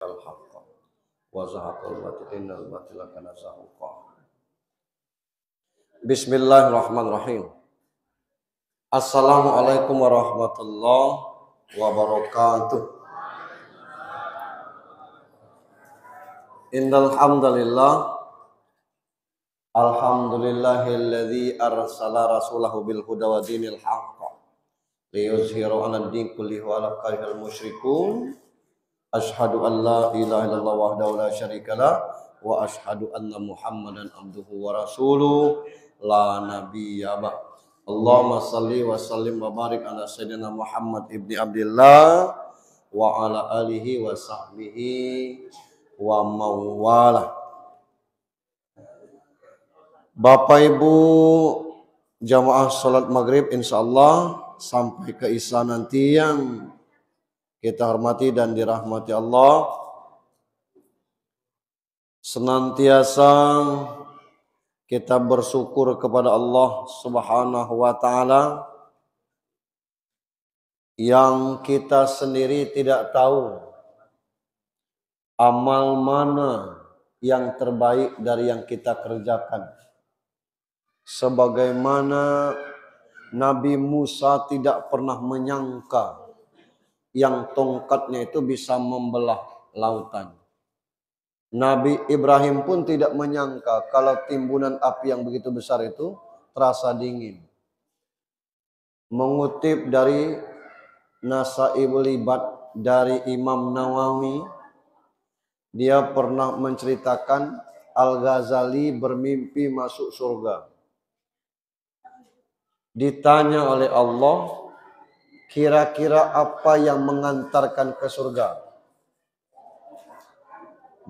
haqqal haqqa wa zahaqal batila innal batila kana zahuqa. Bismillahirrahmanirrahim. Assalamualaikum warahmatullahi wabarakatuh. Innal hamdalillah alhamdulillahilladzi arsala rasulahu bil huda wa dinil haqq liyuzhiru 'alad din kullihi wa ala karihal musyrikun. Asyhadu an la ilaha illallah wahdahu la syarikalah wa asyhadu anna Muhammadan abduhu wa rasuluh la nabiyya ba'd. Allahumma salli wa sallim wa barik ala sayyidina Muhammad ibni Abdillah wa ala alihi wa sahbihi wa mawala. Bapak Ibu jamaah salat maghrib insyaallah sampai ke isya nanti yang kita hormati dan dirahmati Allah, senantiasa kita bersyukur kepada Allah Subhanahu wa taala yang kita sendiri tidak tahu amal mana yang terbaik dari yang kita kerjakan. Sebagaimana Nabi Musa tidak pernah menyangka yang tongkatnya itu bisa membelah lautan. Nabi Ibrahim pun tidak menyangka kalau timbunan api yang begitu besar itu terasa dingin. Mengutip dari Nasaibul Ibad dari Imam Nawawi, dia pernah menceritakan Al-Ghazali bermimpi masuk surga. Ditanya oleh Allah, kira-kira apa yang mengantarkan ke surga?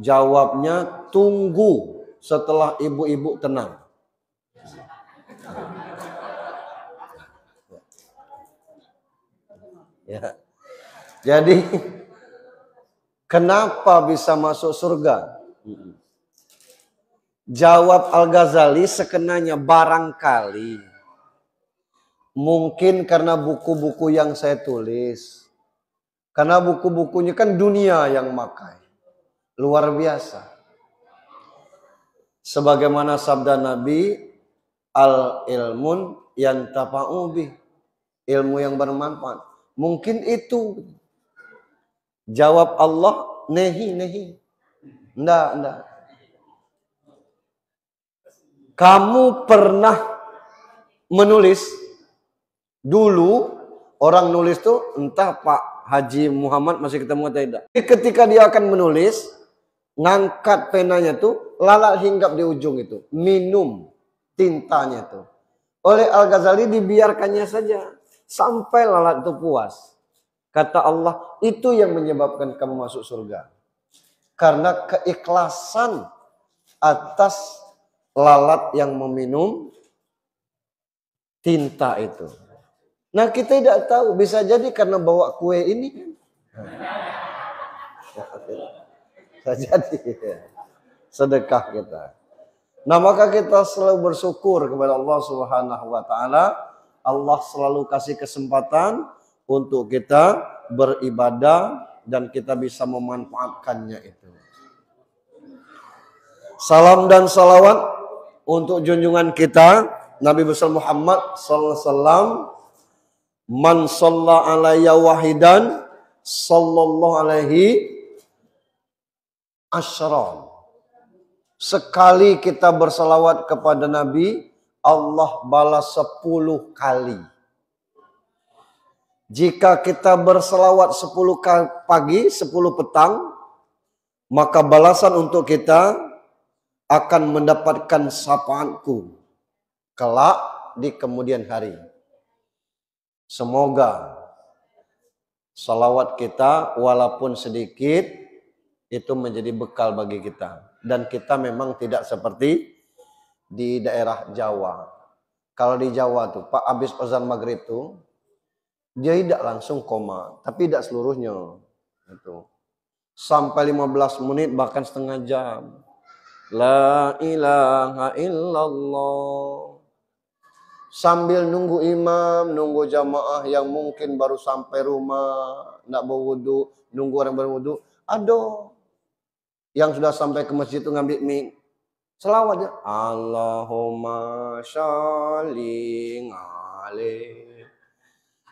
Jawabnya, tunggu setelah ibu-ibu tenang. Ya. Jadi, kenapa bisa masuk surga? Jawab Al-Ghazali sekenanya, barangkali mungkin karena buku-buku yang saya tulis. Karena buku-bukunya kan dunia yang makai. Luar biasa. Sebagaimana sabda Nabi, al-ilmun yantafa'u bih. Ilmu yang bermanfaat. Mungkin itu. Jawab Allah, nehi. Enggak. Kamu pernah menulis? Dulu orang nulis tuh entah Pak Haji Muhammad masih ketemu atau tidak. Ketika dia akan menulis, ngangkat penanya tuh, lalat hinggap di ujung itu, minum tintanya tuh. Oleh Al-Ghazali dibiarkannya saja sampai lalat itu puas. Kata Allah, itu yang menyebabkan kamu masuk surga. Karena keikhlasan atas lalat yang meminum tinta itu. Nah, kita tidak tahu, bisa jadi karena bawa kue ini kan. Bisa jadi sedekah kita. Nah, maka kita selalu bersyukur kepada Allah Subhanahu wa taala. Allah selalu kasih kesempatan untuk kita beribadah dan kita bisa memanfaatkannya itu. Salam dan salawat untuk junjungan kita Nabi besar Muhammad sallallahu alaihi wasallam. Man shalla alayya wahidan sallallahu alaihi asyran. Sekali kita bersalawat kepada Nabi, Allah balas 10 kali. Jika kita bersalawat 10 kali pagi, 10 petang, maka balasan untuk kita akan mendapatkan syafaatku kelak di kemudian hari. Semoga salawat kita walaupun sedikit itu menjadi bekal bagi kita. Dan kita memang tidak seperti di daerah Jawa. Kalau di Jawa tuh Pak habis azan maghrib tuh dia tidak langsung koma, tapi tidak seluruhnya. Itu. Sampai 15 menit bahkan setengah jam. La ilaha illallah. Sambil nunggu imam, nunggu jamaah yang mungkin baru sampai rumah, nak berwudu, nunggu orang berwudu. Aduh, Yang sudah sampai ke masjid itu ngambil mie. Selawat ya. Allahumma sholli alaihi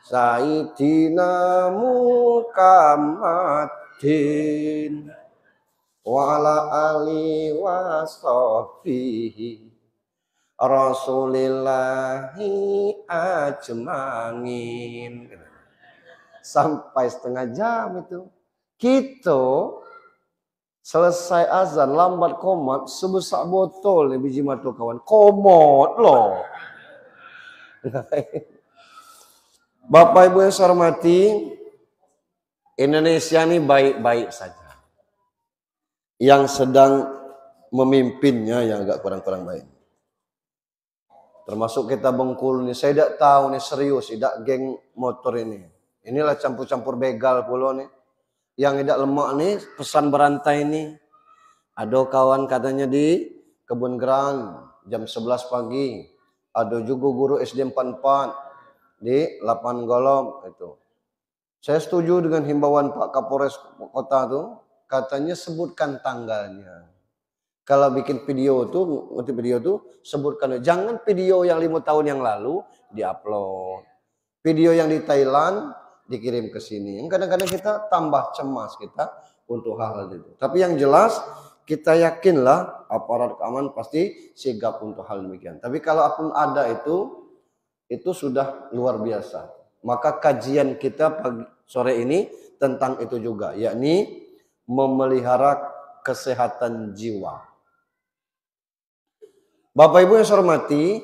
Sayyidina Muhammadin wa ala ali wa sahbihi Rasulillahi ajma'in. Sampai setengah jam itu. Kita selesai azan lambat komat sebesar botol nih biji matu kawan. Komot loh. Bapak Ibu yang saya hormati, Indonesia ini baik-baik saja. Yang sedang memimpinnya yang agak kurang-kurang baik. Termasuk kita Bengkulu ini, saya tidak tahu nih serius, tidak geng motor ini. Inilah campur-campur begal pula nih. Yang tidak lemak nih, pesan berantai ini. Ada kawan katanya di Kebun Gerang, jam 11 pagi. Ada juga guru SD 44 di Lapan Golom itu. Saya setuju dengan himbauan Pak Kapolres Kota tuh, katanya sebutkan tanggalnya. Kalau bikin video tuh, sebutkan. Jangan video yang 5 tahun yang lalu diupload. Video yang di Thailand dikirim ke sini. Kadang-kadang kita tambah cemas kita untuk hal-hal itu. Tapi yang jelas kita yakinlah aparat keamanan pasti sigap untuk hal demikian. Tapi kalau pun ada itu sudah luar biasa. Maka kajian kita pagi sore ini tentang itu juga, yakni memelihara kesehatan jiwa. Bapak Ibu yang saya hormati,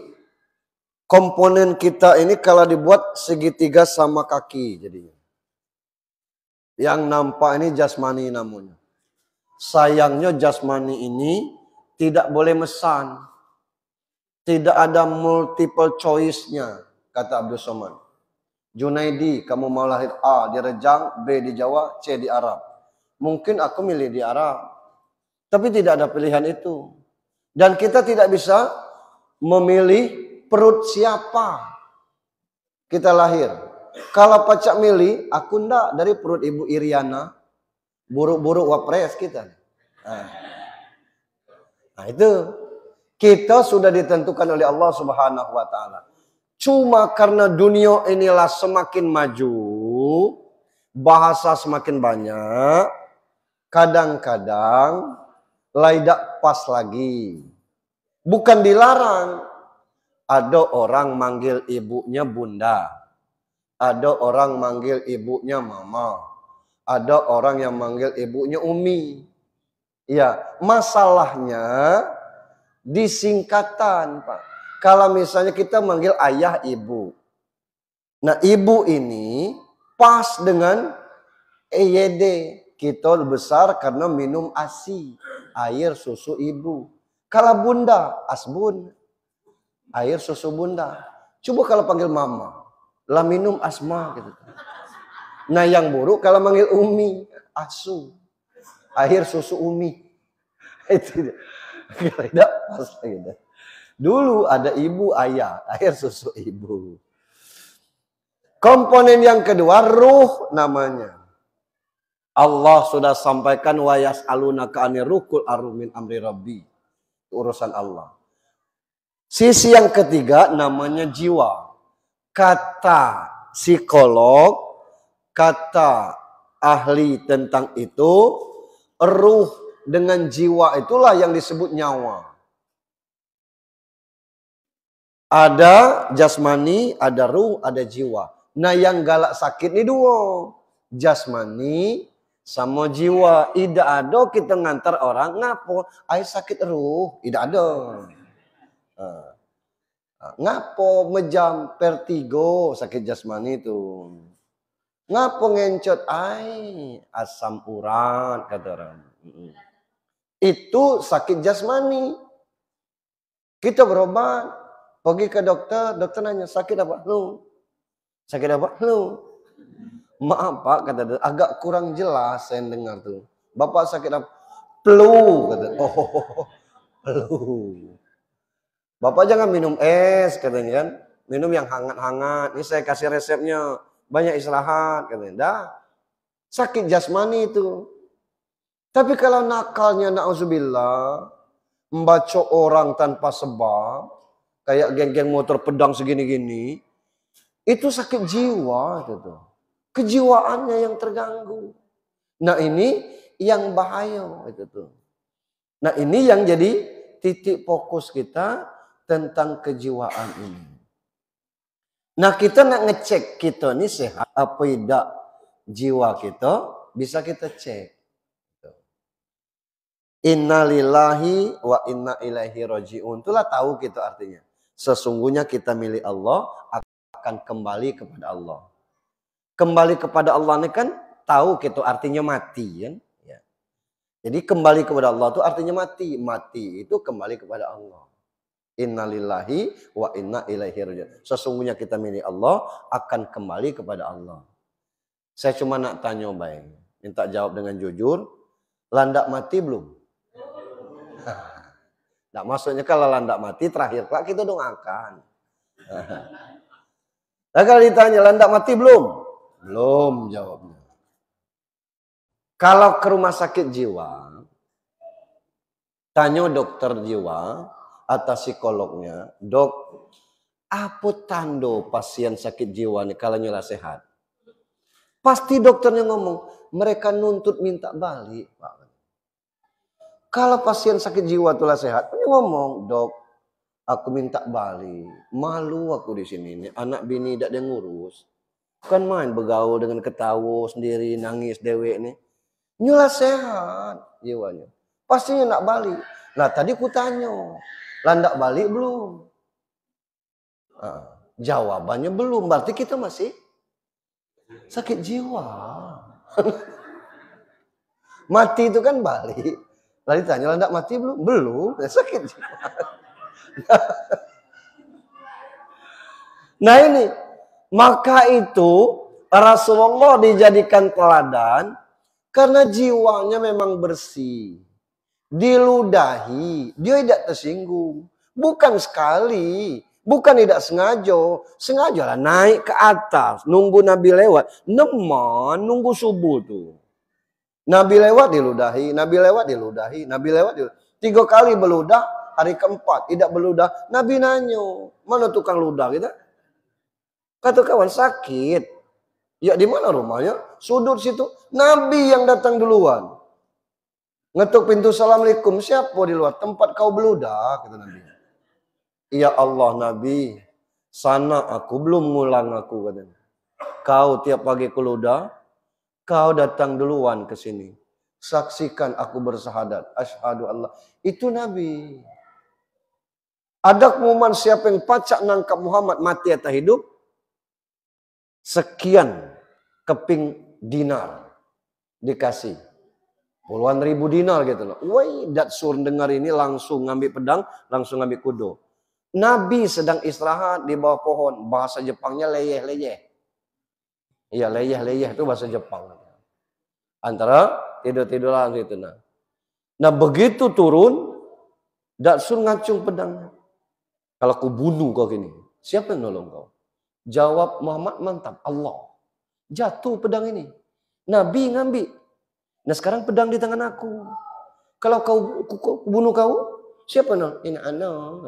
komponen kita ini kalau dibuat segitiga sama kaki jadinya. Yang nampak ini jasmani namanya. Sayangnya jasmani ini tidak boleh mesan. Tidak ada multiple choice-nya, kata Abdul Somad. Junaidi, kamu mau lahir A di Rejang, B di Jawa, C di Arab. Mungkin aku milih di Arab. Tapi tidak ada pilihan itu. Dan kita tidak bisa memilih perut siapa kita lahir. Kalau pacak milih, aku ndak dari perut Ibu Iriana, buruk-buruk wapres kita. Nah itu. Kita sudah ditentukan oleh Allah Subhanahu wa taala. Cuma karena dunia inilah semakin maju, bahasa semakin banyak, kadang-kadang tidak pas lagi. Bukan dilarang. Ada orang manggil ibunya bunda. Ada orang manggil ibunya mama. Ada orang yang manggil ibunya umi. Ya, masalahnya disingkatan, Pak. Kalau misalnya kita manggil ayah ibu. Nah, ibu ini pas dengan EYD. Kita besar karena minum ASI, air susu ibu. Kalau bunda, asbun, air susu bunda. Coba kalau panggil mama, lah minum asma gitu. Nah, yang buruk kalau manggil umi, asu, air susu umi. Itu tidak pas gitu. Dulu ada ibu ayah, air susu ibu. Komponen yang kedua ruh namanya. Allah sudah sampaikan wa yas'alunaka 'anir ruhul arumin amri rabbi. Urusan Allah. Sisi yang ketiga namanya jiwa. Kata psikolog, kata ahli tentang itu, ruh dengan jiwa itulah yang disebut nyawa. Ada jasmani, ada ruh, ada jiwa. Nah yang galak sakit ini dua. Jasmani sama jiwa. Tidak ada kita ngantar orang ngapo. Air sakit ruh. Tidak ada. Ngapo mejam vertigo sakit jasmani itu. Ngapo ngencot asam urat kata orang. Itu sakit jasmani. Kita berobat, pergi ke dokter, dokter nanya sakit apa? Lu. Sakit apa? Lu. Maaf Pak, kata dia, agak kurang jelas saya dengar tuh. Bapak sakit apa? Flu, kata. Oh, flu. Bapak jangan minum es, katanya kan. Minum yang hangat-hangat. Ini saya kasih resepnya. Banyak istirahat, katanya. Dah. Sakit jasmani itu. Tapi kalau nakalnya na'udzubillah, membaca orang tanpa sebab, kayak geng-geng motor pedang segini-gini, itu sakit jiwa itu tuh. Kejiwaannya yang terganggu. Nah ini yang bahaya itu tuh. Nah ini yang jadi titik fokus kita tentang kejiwaan ini. Nah kita nak ngecek kita ini sehat apa tidak jiwa kita, bisa kita cek. Inna lillahi wa inna ilaihi raji'un. Itulah tahu kita artinya. Sesungguhnya kita milik Allah, akan kembali kepada Allah. Kembali kepada Allah ini kan tahu kita artinya mati kan. Ya. Jadi kembali kepada Allah itu artinya mati. Mati itu kembali kepada Allah. Inna lillahi wa inna ilaihi raji'un. Sesungguhnya kita milik Allah, akan kembali kepada Allah. Saya cuma nak tanya baik. Minta jawab dengan jujur. Landak mati belum? Nah, maksudnya kalau landak mati terakhir kelak kita doakan. Nah, kalau ditanya landak mati belum? Belum jawabnya. Kalau ke rumah sakit jiwa, tanya dokter jiwa atau psikolognya, dok, apa tanda pasien sakit jiwa nih kalau nyala sehat? Pasti dokternya ngomong, mereka nuntut minta balik, Pak. Kalau pasien sakit jiwa itulah sehat, dia ngomong, dok, aku minta balik. Malu aku di sini. Nih. Anak bini tidak ada ngurus. Kan main bergaul dengan ketawa sendiri, nangis dewek nih. Nyulah sehat jiwanya. Pastinya nak balik. Nah tadi ku tanya, landak balik belum? Nah, jawabannya belum. Berarti kita masih sakit jiwa. Mati itu kan balik. Lalu tanya, landak mati belum? Belum, ya sakit jiwa. Nah ini, maka itu Rasulullah dijadikan teladan karena jiwanya memang bersih. Diludahi, dia tidak tersinggung. Bukan sekali, bukan tidak sengaja. Sengaja lah naik ke atas, nunggu Nabi lewat. Neman, nunggu subuh tuh. Nabi lewat diludahi, Nabi lewat diludahi, Nabi lewat diludahi. 3 kali beludah, hari keempat tidak beludah. Nabi nanya, mana tukang ludah kita? Kata kawan sakit. Ya di mana rumahnya? Sudut situ. Nabi yang datang duluan. Ngetuk pintu assalamualaikum. Siapa di luar? Tempat kau beludah, kata Nabi. Ya Allah Nabi, sana aku belum ngulang aku katanya. Kau tiap pagi keludah. Kau datang duluan ke sini. Saksikan aku bersyahadat. Asyhadu Allah. Itu Nabi. Ada pengumuman siapa yang pacak nangkap Muhammad mati atau hidup. Sekian keping dinar. Dikasih. Puluhan ribu dinar gitu loh. Woi, Datsur dengar ini langsung ngambil pedang. Langsung ngambil kudo. Nabi sedang istirahat di bawah pohon. Bahasa Jepangnya leyeh-leyeh. Iya, leyeh-leyeh itu bahasa Jepang. Antara tidur-tiduran gitu. Nah begitu turun, Datsur ngacung pedang. Kalau aku bunuh kau gini, siapa yang nolong kau? Jawab Muhammad, mantap, Allah. Jatuh pedang ini. Nabi ngambil. Nah sekarang pedang di tangan aku. Kalau kau bunuh kau, siapa nolong? Ini anak.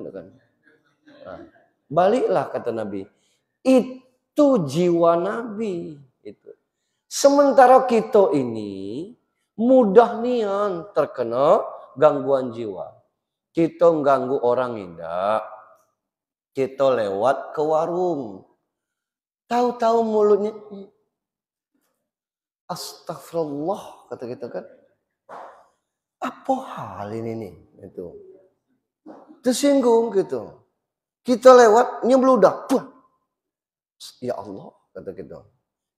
Nah, baliklah kata Nabi. Itu jiwa Nabi. Itu. Sementara kita ini mudah nian terkena gangguan jiwa. Kita ganggu orang tidak. Kita lewat ke warung. Tahu-tahu mulutnya. Astagfirullah kata kita kan. Apa hal ini nih? Itu. Tersinggung gitu. Kita lewat nyebludak. Ya Allah kata kita.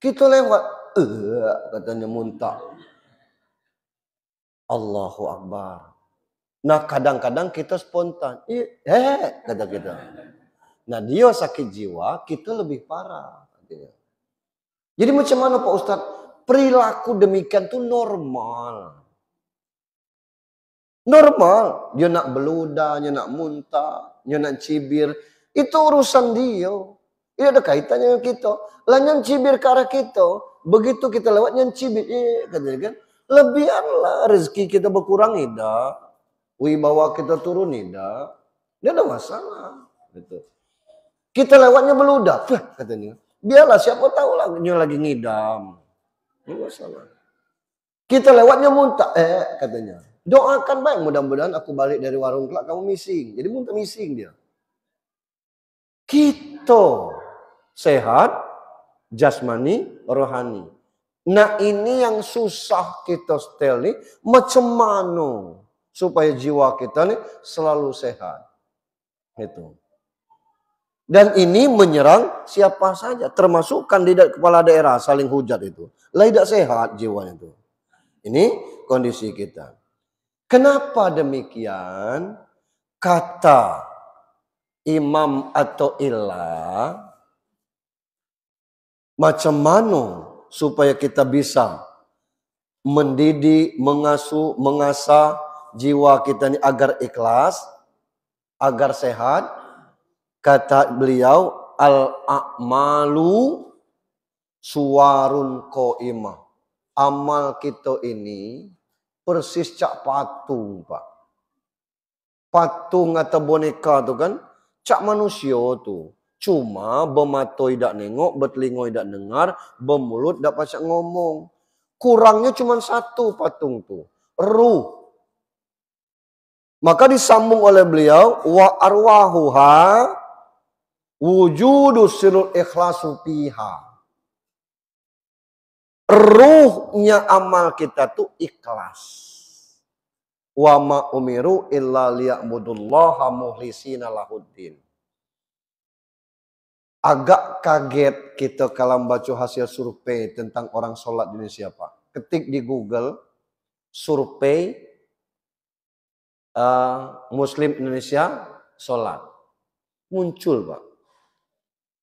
Kita lewat. Katanya muntah. Allahu Akbar. Nah kadang-kadang kita spontan. Kata kita. Nah dia sakit jiwa, kita lebih parah. Jadi macam mana Pak Ustadz? Perilaku demikian tuh normal. Normal. Dia nak beludah, dia nak muntah, dia nak cibir. Itu urusan dia. Ini ada kaitannya dengan kita. Lah yang cibir ke arah kita. Begitu kita lewat yang cibir. Katanya kan. Lebihanlah rezeki kita berkurang tidak. Wibawa kita turun tidak. Dia ada masalah. Gitu. Kita lewatnya meludah. Katanya. Biarlah siapa tahu lagi ngidam. Tidak masalah. Kita lewatnya muntah. Katanya. Doakan baik. Mudah-mudahan aku balik dari warung kelak kamu missing. Jadi muntah missing dia. Kita sehat, jasmani, rohani. Nah ini yang susah kita setel nih. Macam mana supaya jiwa kita nih selalu sehat. Itu. Dan ini menyerang siapa saja. Termasuk kandidat kepala daerah saling hujat itu. Lah tidak sehat jiwanya itu. Ini kondisi kita. Kenapa demikian? Kata Imam Athaillah, macam mana supaya kita bisa mendidik, mengasuh, mengasah jiwa kita ini agar ikhlas, agar sehat. Kata beliau, al-a'malu suwarun qaimah. Amal kita ini persis cak patung, Pak. Patung atau boneka tu kan, cak manusia tu. Cuma bermata tidak nengok, bertelinga tidak dengar, bermulut tidak pacak ngomong. Kurangnya cuma satu patung tu, ruh. Maka disambung oleh beliau, wa arwahuha wujudu sirul ikhlasu fiha. Ruhnya amal kita tuh ikhlas. Wa ma umiru illa liya'budullaha muhlisina lahuddin. Agak kaget kita kalau baca hasil survei tentang orang sholat di Indonesia, Pak. Ketik di Google, survei Muslim Indonesia sholat. Muncul, Pak.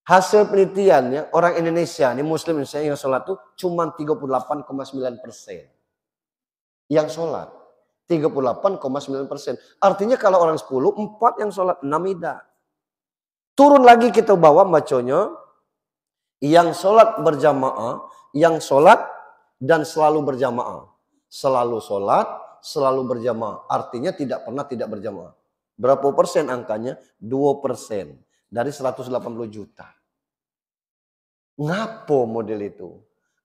Hasil penelitiannya, orang Indonesia, ini Muslim Indonesia yang sholat itu cuma 38,9%. Yang sholat. 38,9%. Artinya kalau orang 10, 4 yang sholat, 6 tidak. Turun lagi kita bawa bacanya, yang sholat berjamaah, yang sholat dan selalu berjamaah. Selalu sholat, selalu berjamaah. Artinya tidak pernah tidak berjamaah. Berapa persen angkanya? 2% dari 180 juta. Ngapo model itu?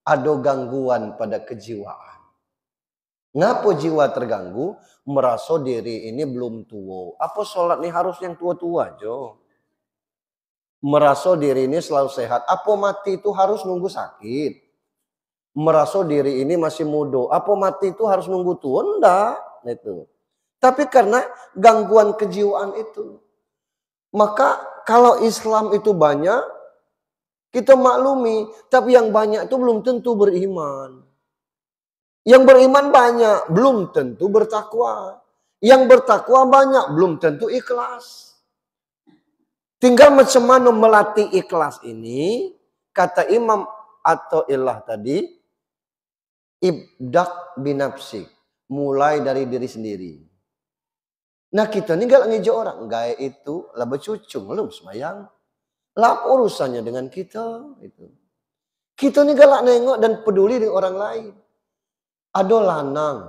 Ada gangguan pada kejiwaan. Ngapo jiwa terganggu? Merasa diri ini belum tua. Apa sholat ini harus yang tua-tua aja? Merasa diri ini selalu sehat. Apa mati itu harus nunggu sakit? Merasa diri ini masih muda. Apa mati itu harus nunggu tua? Enggak. Itu. Tapi karena gangguan kejiwaan itu. Maka kalau Islam itu banyak, kita maklumi. Tapi yang banyak itu belum tentu beriman. Yang beriman banyak, belum tentu bertakwa. Yang bertakwa banyak, belum tentu ikhlas. Tinggal macam mana melatih ikhlas ini, kata Imam Athaillah tadi, ibdak binafsik, mulai dari diri sendiri. Nah kita ini gak ngejo orang, gaya itu lah bercucung, belum semayang. Lah urusannya dengan kita. Kita ini galak nengok dan peduli dengan orang lain. Ada lanang,